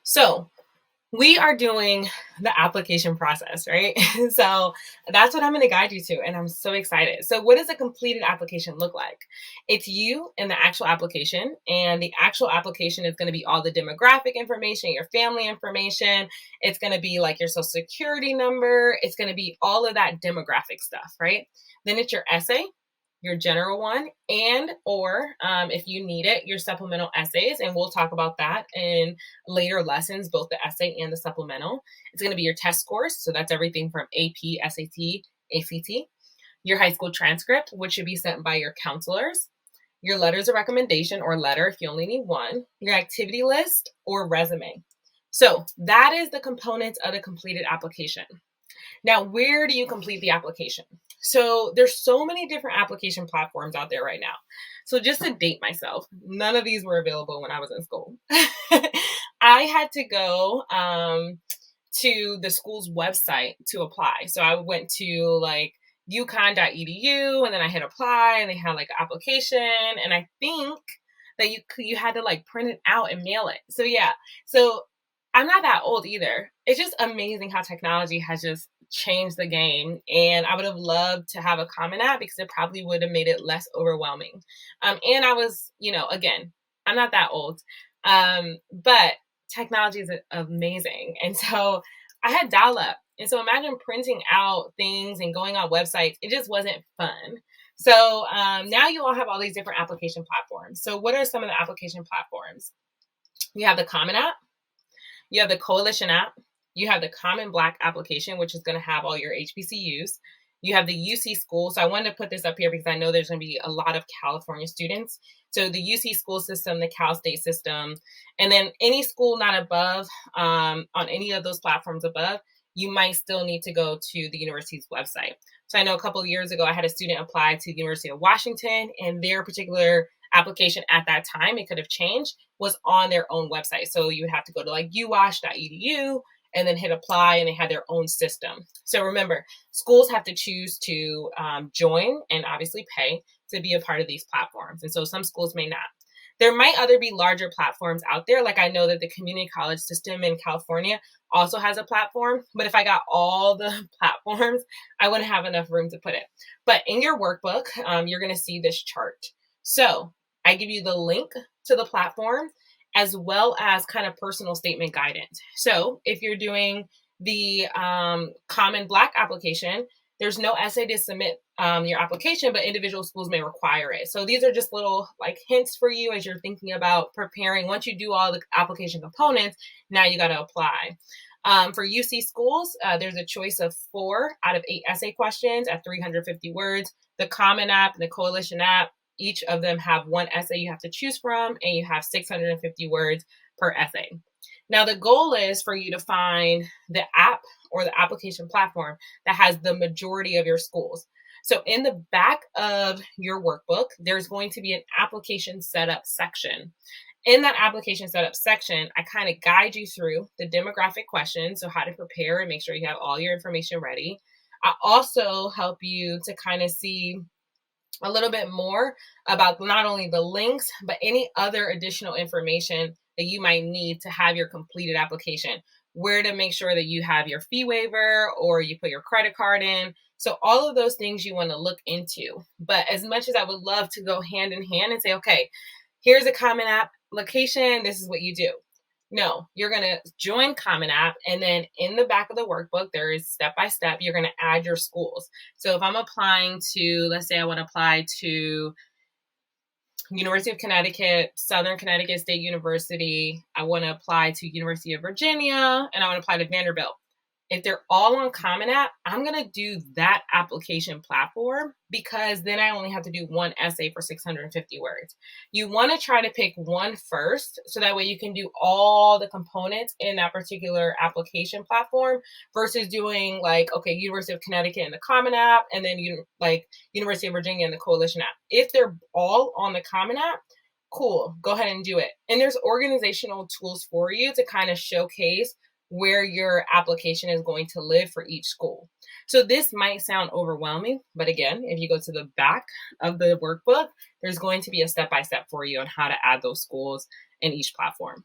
So we are doing the application process, right? So that's what I'm going to guide you to. And I'm so excited. So, what does a completed application look like? It's you and the actual application. And the actual application is going to be all the demographic information, your family information. It's going to be like your social security number. It's going to be all of that demographic stuff, right? Then it's your essay, your general one, and or if you need it, your supplemental essays. And we'll talk about that in later lessons, both the essay and the supplemental. It's going to be your test scores. So that's everything from AP, SAT, ACT, your high school transcript, which should be sent by your counselors, your letters of recommendation or letter if you only need one, your activity list or resume. So that is the components of the completed application. Now, where do you complete the application? So there's so many different application platforms out there right now. So just to date myself, none of these were available when I was in school. I had to go to the school's website to apply. So I went to like UConn.edu and then I hit apply and they had like an application. And I think that you had to like print it out and mail it. So yeah. So I'm not that old either. It's just amazing how technology has just changed the game. And I would have loved to have a Common App because it probably would have made it less overwhelming. And I was, again, I'm not that old, but technology is amazing. And so I had dial up. And so imagine printing out things and going on websites. It just wasn't fun. So now you all have all these different application platforms. So what are some of the application platforms? You have the Common App. You have the Coalition app. You have the Common Black application, which is going to have all your HBCUs. You have the UC School. So I wanted to put this up here because I know there's going to be a lot of California students. So the UC school system, the Cal State system, and then any school not above, on any of those platforms above, you might still need to go to the university's website. So I know a couple of years ago, I had a student apply to the University of Washington, and their particular application at that time, it could have changed, was on their own website. So you would have to go to like uwash.edu and then hit apply, and they had their own system. So remember, schools have to choose to join and obviously pay to be a part of these platforms. And so some schools may not. There might other be larger platforms out there. Like I know that the community college system in California also has a platform, but if I got all the platforms, I wouldn't have enough room to put it. But in your workbook, you're going to see this chart. So I give you the link to the platform as well as kind of personal statement guidance. So if you're doing the Common Black application, there's no essay to submit your application, but individual schools may require it. So these are just little like hints for you as you're thinking about preparing. Once you do all the application components, now you got to apply. For UC schools, there's a choice of 4 out of 8 essay questions at 350 words. The Common App and the Coalition app, each of them have 1 essay you have to choose from, and you have 650 words per essay. Now, the goal is for you to find the app or the application platform that has the majority of your schools. So in the back of your workbook, there's going to be an application setup section. In that application setup section, I kind of guide you through the demographic questions, so how to prepare and make sure you have all your information ready. I also help you to kind of see a little bit more about not only the links, but any other additional information that you might need to have your completed application, where to make sure that you have your fee waiver or you put your credit card in. So all of those things you want to look into. But as much as I would love to go hand in hand and say, okay, here's a Common application, this is what you do. No, you're going to join Common App, and then in the back of the workbook, there is step-by-step, you're going to add your schools. So if I'm applying to, let's say I want to apply to University of Connecticut, Southern Connecticut State University, I want to apply to University of Virginia, and I want to apply to Vanderbilt. If they're all on Common App, I'm going to do that application platform because then I only have to do 1 essay for 650 words. You want to try to pick one first so that way you can do all the components in that particular application platform versus doing like, okay, University of Connecticut and the Common App and then University of Virginia and the Coalition app. If they're all on the Common App, cool, go ahead and do it. And there's organizational tools for you to kind of showcase where your application is going to live for each school. So this might sound overwhelming, but again, if you go to the back of the workbook, there's going to be a step-by-step for you on how to add those schools in each platform.